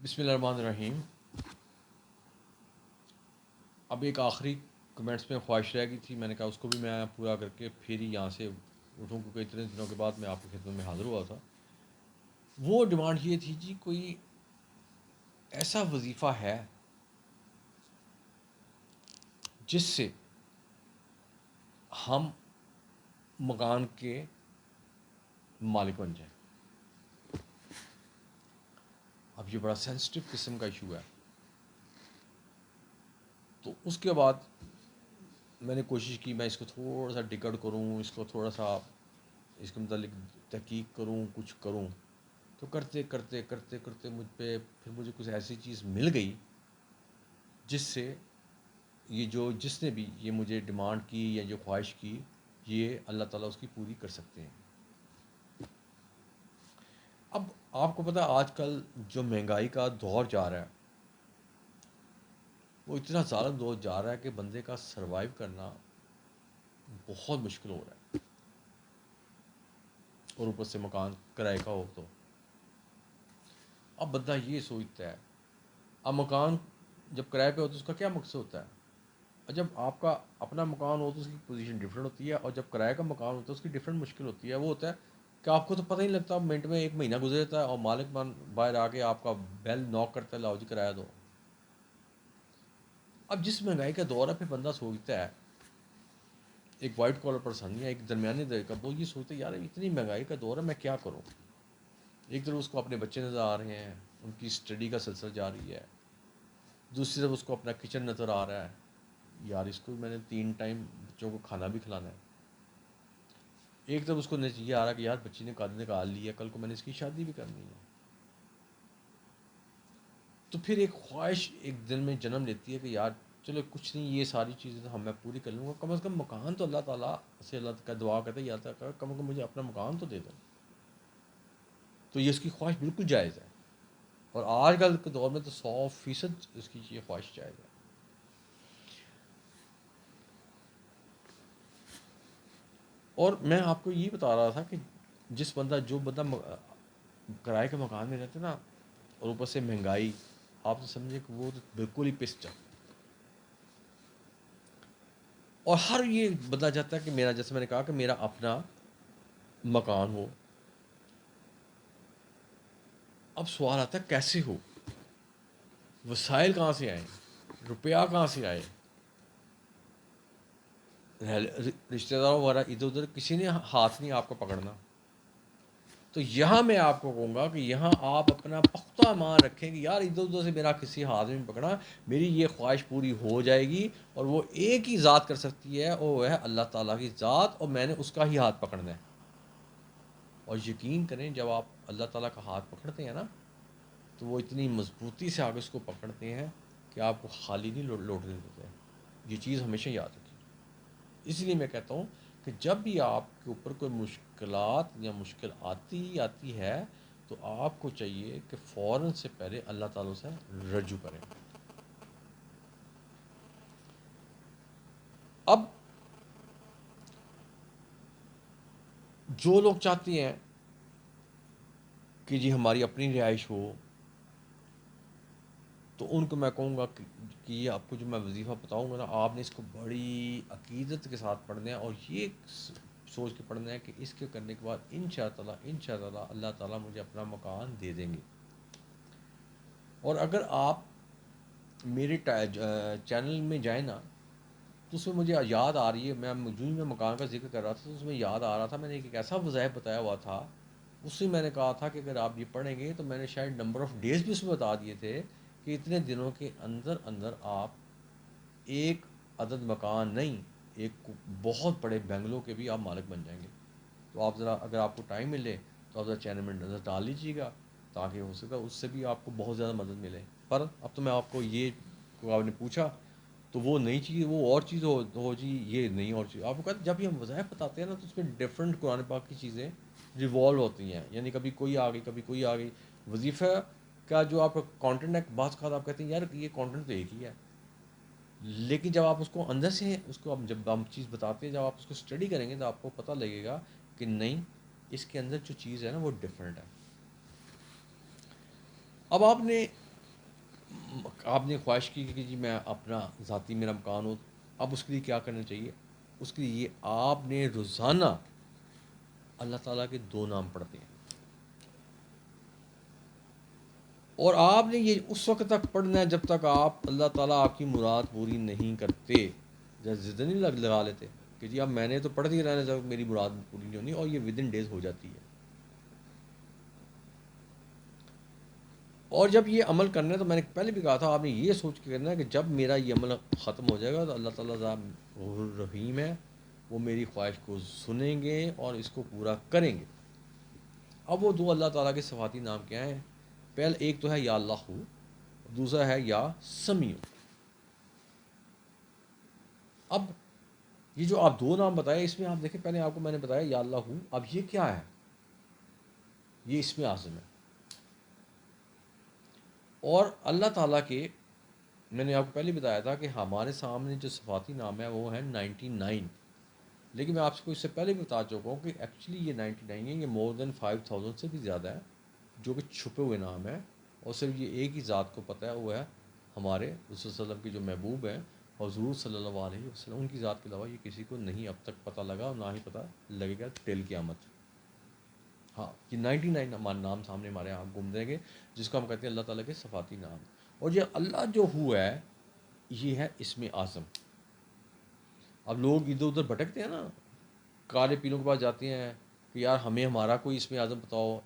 بسم اللہ الرحمن الرحیم. اب ایک آخری کمنٹس میں خواہش رہ گئی تھی، میں نے کہا اس کو بھی میں پورا کر کے پھر ہی یہاں سے اٹھوں، کیونکہ اتنے دنوں کے بعد میں آپ کی خدمت میں حاضر ہوا تھا. وہ ڈیمانڈ یہ تھی جی کوئی ایسا وظیفہ ہے جس سے ہم مکان کے مالک بن جائیں. اب یہ بڑا سینسٹیو قسم کا ایشو ہے. تو اس کے بعد میں نے کوشش کی میں اس کو تھوڑا سا ڈکڈ کروں، اس کو تھوڑا سا اس کے متعلق تحقیق کروں، کچھ کروں. تو کرتے کرتے کرتے کرتے پھر مجھے کچھ ایسی چیز مل گئی جس سے جس نے بھی یہ مجھے ڈیمانڈ کی یا جو خواہش کی، یہ اللہ تعالیٰ اس کی پوری کر سکتے ہیں. اب آپ کو پتہ آج کل جو مہنگائی کا دور جا رہا ہے وہ اتنا زیادہ دور جا رہا ہے کہ بندے کا سروائیو کرنا بہت مشکل ہو رہا ہے، اور اوپر سے مکان کرائے کا ہو تو اب بندہ یہ سوچتا ہے. اب مکان جب کرائے پہ ہوتا ہے اس کا کیا مقصد ہوتا ہے؟ اور جب آپ کا اپنا مکان ہو تو اس کی پوزیشن ڈفرینٹ ہوتی ہے، اور جب کرائے کا مکان ہوتا ہے اس کی ڈفرینٹ مشکل ہوتی ہے. وہ ہوتا ہے کہ آپ کو تو پتہ ہی نہیں لگتا، منٹ میں ایک مہینہ گزر جاتا ہے اور مالک باہر آ کے آپ کا بیل ناک کرتا ہے، لاؤ جی کرایہ دو. اب جس مہنگائی کا دور ہے پھر بندہ سوچتا ہے، ایک وائٹ کالر پرسن یا ایک درمیانی درجے کا، وہ یہ سوچتا ہے یار اتنی مہنگائی کا دور ہے میں کیا کروں. ایک طرف اس کو اپنے بچے نظر آ رہے ہیں، ان کی اسٹڈی کا سلسلہ جاری ہے، دوسری طرف اس کو اپنا کچن نظر آ رہا ہے، یار اس کو میں نے 3 ٹائم بچوں کو کھانا بھی کھلانا ہے. ایک طرف اس کو یہ آ رہا ہے کہ یار بچی نے قاعدے نکال لی ہے، کل کو میں نے اس کی شادی بھی کرنی ہے. تو پھر ایک خواہش ایک دل میں جنم لیتی ہے کہ یار چلو کچھ نہیں، یہ ساری چیزیں تو میں پوری کر لوں گا، کم از کم مکان تو اللہ تعالیٰ سے اللہ کا دعا کرتے یا کم از کم مجھے اپنا مکان تو دے دو. تو یہ اس کی خواہش بالکل جائز ہے، اور آج کل کے دور میں تو 100% اس کی یہ خواہش جائز ہے. اور میں آپ کو یہ بتا رہا تھا کہ جو بندہ کرائے کے مکان میں رہتے نا، اور اوپر سے مہنگائی، آپ تو سمجھے کہ وہ تو بالکل ہی پس جا. اور ہر یہ بندہ چاہتا ہے کہ میرا، جیسے میں نے کہا کہ میرا اپنا مکان ہو. اب سوال آتا ہے کیسے ہو، وسائل کہاں سے آئیں، روپیہ کہاں سے آئے، رشتہ داروں وغیرہ ادھر ادھر کسی نے ہاتھ نہیں آپ کو پکڑنا. تو یہاں میں آپ کو کہوں گا کہ یہاں آپ اپنا پختہ مان رکھیں کہ یار ادھر ادھر سے میرا کسی ہاتھ میں پکڑا، میری یہ خواہش پوری ہو جائے گی. اور وہ ایک ہی ذات کر سکتی ہے، اور وہ ہے اللہ تعالیٰ کی ذات، اور میں نے اس کا ہی ہاتھ پکڑنا ہے. اور یقین کریں جب آپ اللہ تعالیٰ کا ہاتھ پکڑتے ہیں نا، تو وہ اتنی مضبوطی سے آگے اس کو پکڑتے ہیں کہ آپ کو خالی نہیں لوٹنے دیتے ہیں. یہ چیز ہمیشہ یاد رکھیے. اس لیے میں کہتا ہوں کہ جب بھی آپ کے اوپر کوئی مشکلات یا مشکل آتی ہے تو آپ کو چاہیے کہ فوراً سے پہلے اللہ تعالیٰ سے رجوع کریں. اب جو لوگ چاہتے ہیں کہ جی ہماری اپنی رہائش ہو، تو ان کو میں کہوں گا کہ یہ آپ کو جو میں وظیفہ بتاؤں گا نا، آپ نے اس کو بڑی عقیدت کے ساتھ پڑھنا ہے، اور یہ سوچ کے پڑھنا ہے کہ اس کے کرنے کے بعد انشاءاللہ اللہ تعالیٰ مجھے اپنا مکان دے دیں گے. اور اگر آپ میرے چینل میں جائیں نا، تو اس میں مجھے یاد آ رہی ہے، میں مکان کا ذکر کر رہا تھا تو اس میں یاد آ رہا تھا، میں نے ایک ایسا وظائف بتایا ہوا تھا، اس میں نے کہا تھا کہ اگر آپ یہ پڑھیں گے تو میں نے شاید نمبر آف ڈیز بھی اس میں بتا دیے تھے کہ اتنے دنوں کے اندر اندر آپ ایک عدد مکان نہیں، ایک بہت بڑے بنگلو کے بھی آپ مالک بن جائیں گے. تو آپ ذرا اگر آپ کو ٹائم ملے تو آپ ذرا چینل میں نظر ڈال لیجیے گا، تاکہ ہو سکتا اس سے بھی آپ کو بہت زیادہ مدد ملے. پر اب تو میں آپ کو یہ آپ نے پوچھا تو وہ نئی چیز، وہ اور چیز ہو جی، یہ نہیں اور چیز. آپ کو کہتے جب بھی ہم وظائف بتاتے ہیں نا تو اس میں ڈفرینٹ قرآن پاک کی چیزیں ریوالو ہوتی ہیں، یعنی کبھی کوئی آ گئی کبھی کوئی آ گئی. وظیفہ کا جو آپ کا کانٹینٹ ہے، بعض اوقات آپ کہتے ہیں یار یہ کانٹینٹ تو ایک ہی ہے، لیکن جب آپ اس کو اندر سے اس کو جب ہم چیز بتاتے ہیں، جب آپ اس کو اسٹڈی کریں گے تو آپ کو پتہ لگے گا کہ نہیں، اس کے اندر جو چیز ہے نا وہ ڈفرینٹ ہے. اب آپ نے آپ نے خواہش کی کہ جی میں اپنا ذاتی میرا مکان ہو، اب اس کے لیے کیا کرنا چاہیے؟ اس کے لیے آپ نے روزانہ اللہ تعالیٰ کے 2 نام پڑھتے ہیں، اور آپ نے یہ اس وقت تک پڑھنا ہے جب تک آپ اللہ تعالیٰ آپ کی مراد پوری نہیں کرتے. جیسے ضد نہیں لگا لیتے کہ جی اب میں نے تو پڑھ ہی رہنا جب میری مراد پوری نہیں ہونی، اور یہ ود ان ڈیز ہو جاتی ہے. اور جب یہ عمل کرنا ہے تو میں نے پہلے بھی کہا تھا، آپ نے یہ سوچ کے کرنا ہے کہ جب میرا یہ عمل ختم ہو جائے گا تو اللہ تعالیٰ غفور رحیم ہے، وہ میری خواہش کو سنیں گے اور اس کو پورا کریں گے. اب وہ 2 اللہ تعالیٰ کے صفاتی نام کیا ہیں؟ پہلے ایک تو ہے یا اللہ، دوسرا ہے یا سمیع. اب یہ جو آپ 2 نام بتائے اس میں آپ دیکھیں، پہلے آپ کو میں نے بتایا یا اللہ، اب یہ کیا ہے؟ یہ اسم اعظم ہے. اور اللہ تعالیٰ کے میں نے آپ کو پہلے بتایا تھا کہ ہمارے سامنے جو صفاتی نام ہے وہ ہے 99، لیکن میں آپ کو اس سے پہلے بھی بتا چکا ہوں کہ ایکچولی یہ 99 ہے، یہ مور دین 5000 سے بھی زیادہ ہے جو کہ چھپے ہوئے نام ہیں، اور صرف یہ ایک ہی ذات کو پتہ ہے، وہ ہے ہمارے رسول صلی اللہ علیہ وسلم کے جو محبوب ہیں حضور صلی اللہ علیہ وسلم، ان کی ذات کے علاوہ یہ کسی کو نہیں اب تک پتہ لگا اور نہ ہی پتہ لگے گا ٹل قیامت. ہاں، یہ 99 نام سامنے ہمارے یہاں گھوم دیں گے جس کو ہم کہتے ہیں اللہ تعالیٰ کے صفاتی نام. اور یہ اللہ جو ہوا ہے یہ ہے اسم اعظم. اب لوگ ادھر ادھر بھٹکتے ہیں نا، کالے پیلوں کے پاس جاتے ہیں کہ یار ہمیں ہمارا کوئی اسم اعظم بتاؤ،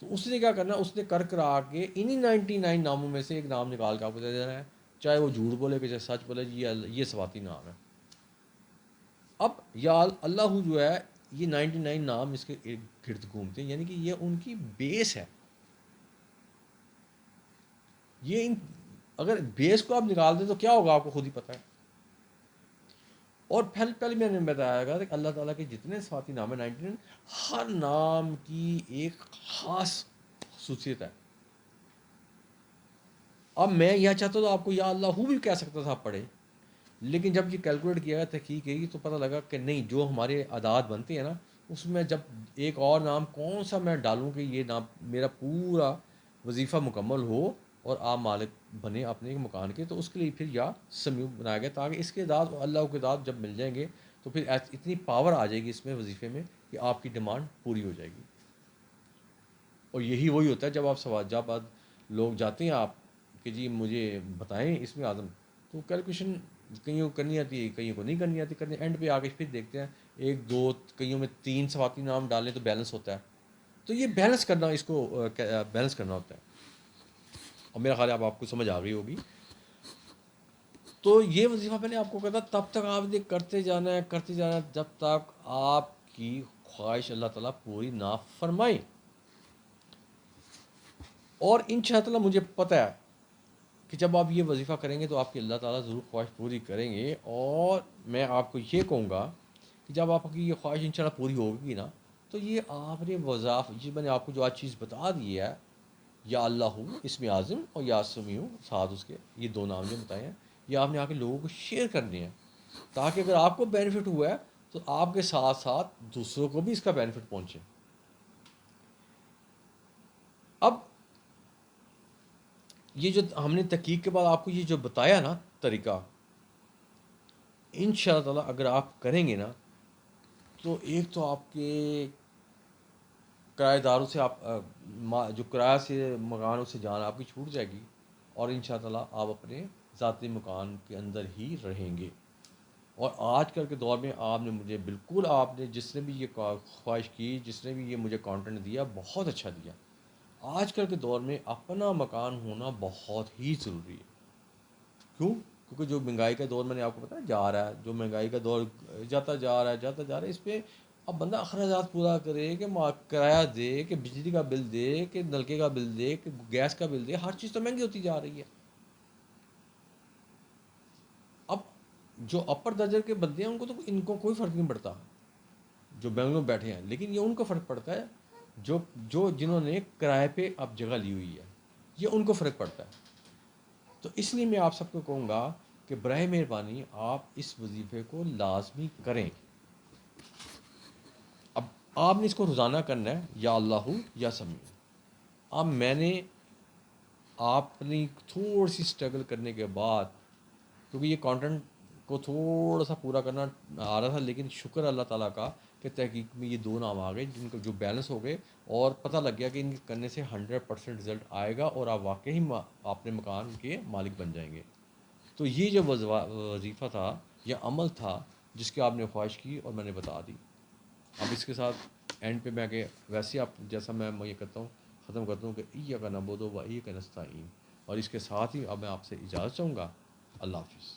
تو اس نے کیا کرنا ہے، اس نے کرا کے انہی 99 ناموں میں سے ایک نام نکال کے آپ کو دے دینا ہے، چاہے وہ جھوٹ بولے کہ چاہے سچ بولے، یہ صفاتی نام ہے. اب یا اللہ جو ہے یہ 99 نام اس کے گرد گھومتے ہیں، یعنی کہ یہ ان کی بیس ہے. یہ اگر بیس کو آپ نکال دیں تو کیا ہوگا آپ کو خود ہی پتہ ہے. اور پہلے میں نے بتایا گا کہ اللہ تعالیٰ کے جتنے صفاتی نام ہیں 99، ہر نام کی ایک خاص خصوصیت ہے. اب میں یہ چاہتا تو آپ کو یا اللہ بھی کہہ سکتا تھا آپ پڑھے، لیکن جب یہ کیلکولیٹ کیا تحقیق کی تو پتہ لگا کہ نہیں، جو ہمارے اعداد بنتے ہیں نا اس میں جب ایک اور نام کون سا میں ڈالوں کہ یہ نام میرا پورا وظیفہ مکمل ہو اور آپ مالک بنے اپنے مکان کے، تو اس کے لیے پھر یا سمیع بنایا گیا تاکہ اس کے اعداد اللہ کے اعداد جب مل جائیں گے تو پھر اتنی پاور آ جائے گی اس میں وظیفے میں کہ آپ کی ڈیمانڈ پوری ہو جائے گی. اور یہی وہی ہوتا ہے جب آپ سوال جب لوگ جاتے ہیں آپ کہ جی مجھے بتائیں اسم اعظم، تو کیلکولیشن کئیوں کو کرنی آتی ہے، کئیوں کو نہیں کرنی آتی. کرنے اینڈ پہ آ کے پھر دیکھتے ہیں 1 2 کئیوں میں 3 صفاتی نام ڈالیں تو بیلنس ہوتا ہے. تو یہ بیلنس کرنا، اس کو بیلنس کرنا ہوتا ہے. اور میرا خیال ہے اب آپ کو سمجھ آ گئی ہوگی. تو یہ وظیفہ میں نے آپ کو کہا تھا تب تک آپ نے کرتے جانا ہے کرتے جانا ہے جب تک آپ کی خواہش اللہ تعالیٰ پوری نہ فرمائے. اور انشاءاللہ مجھے پتہ ہے کہ جب آپ یہ وظیفہ کریں گے تو آپ کی اللہ تعالیٰ ضرور خواہش پوری کریں گے. اور میں آپ کو یہ کہوں گا کہ جب آپ کی یہ خواہش انشاءاللہ پوری ہوگی نا، تو یہ آپ نے وظائف جی میں نے آپ کو جو آج چیز بتا دی ہے، یا اللہ اسم اعظم اور یا سمیع ساتھ اس کے یہ 2 نام جو بتائے ہیں، یہ آپ نے آ کے لوگوں کو شیئر کرنے ہیں تاکہ اگر آپ کو بینیفٹ ہوا ہے تو آپ کے ساتھ ساتھ دوسروں کو بھی اس کا بینیفٹ پہنچے. اب یہ جو ہم نے تحقیق کے بعد آپ کو یہ جو بتایا نا طریقہ، ان شاء اللہ تعالیٰ اگر آپ کریں گے نا تو ایک تو آپ کے کرایہ داروں سے آپ جو کرایہ سے مکانوں سے جان آپ کی چھوٹ جائے گی، اور ان شاء اللہ آپ اپنے ذاتی مکان کے اندر ہی رہیں گے. اور آج کل کے دور میں آپ نے مجھے بالکل، آپ نے جس نے بھی یہ خواہش کی، جس نے بھی یہ مجھے کانٹینٹ دیا، بہت اچھا دیا. آج کل کے دور میں اپنا مکان ہونا بہت ہی ضروری ہے. کیوں؟ کیونکہ جو مہنگائی کا دور میں نے آپ کو بتایا جا رہا ہے، جو مہنگائی کا دور جاتا جا رہا ہے اس پہ اب بندہ اخراجات پورا کرے کہ کرایہ دے کہ بجلی کا بل دے کہ نلکے کا بل دے کہ گیس کا بل دے، ہر چیز تو مہنگی ہوتی جا رہی ہے. اب جو اپر درجے کے بندے ہیں ان کو کوئی فرق نہیں پڑتا جو بینگلور بیٹھے ہیں، لیکن یہ ان کو فرق پڑتا ہے جو جنہوں نے کرائے پہ اب جگہ لی ہوئی ہے، یہ ان کو فرق پڑتا ہے. تو اس لیے میں آپ سب کو کہوں گا کہ برائے مہربانی آپ اس وظیفے کو لازمی کریں. اب آپ نے اس کو روزانہ کرنا ہے، یا اللہ یا سمیع. اب میں نے آپ نے تھوڑی سی اسٹرگل کرنے کے بعد، کیونکہ یہ کانٹینٹ کو تھوڑا سا پورا کرنا آ رہا تھا، لیکن شکر اللہ تعالیٰ کا کہ تحقیق میں یہ 2 نام آ گئے جن کو جو بیلنس ہو گئے، اور پتہ لگ گیا کہ ان کے کرنے سے 100% رزلٹ آئے گا اور آپ واقعی اپنے مکان کے مالک بن جائیں گے۔ تو یہ جو وظیفہ تھا یا عمل تھا جس کی آپ نے خواہش کی اور میں نے بتا دی۔ اب اس کے ساتھ اینڈ پہ میں کہ ویسے آپ جیسا میں یہ کرتا ہوں ختم کرتا ہوں کہ ایاک نعبد و ایاک نستعین، اور اس کے ساتھ ہی اب میں آپ سے اجازت چاہوں گا۔ اللہ حافظ۔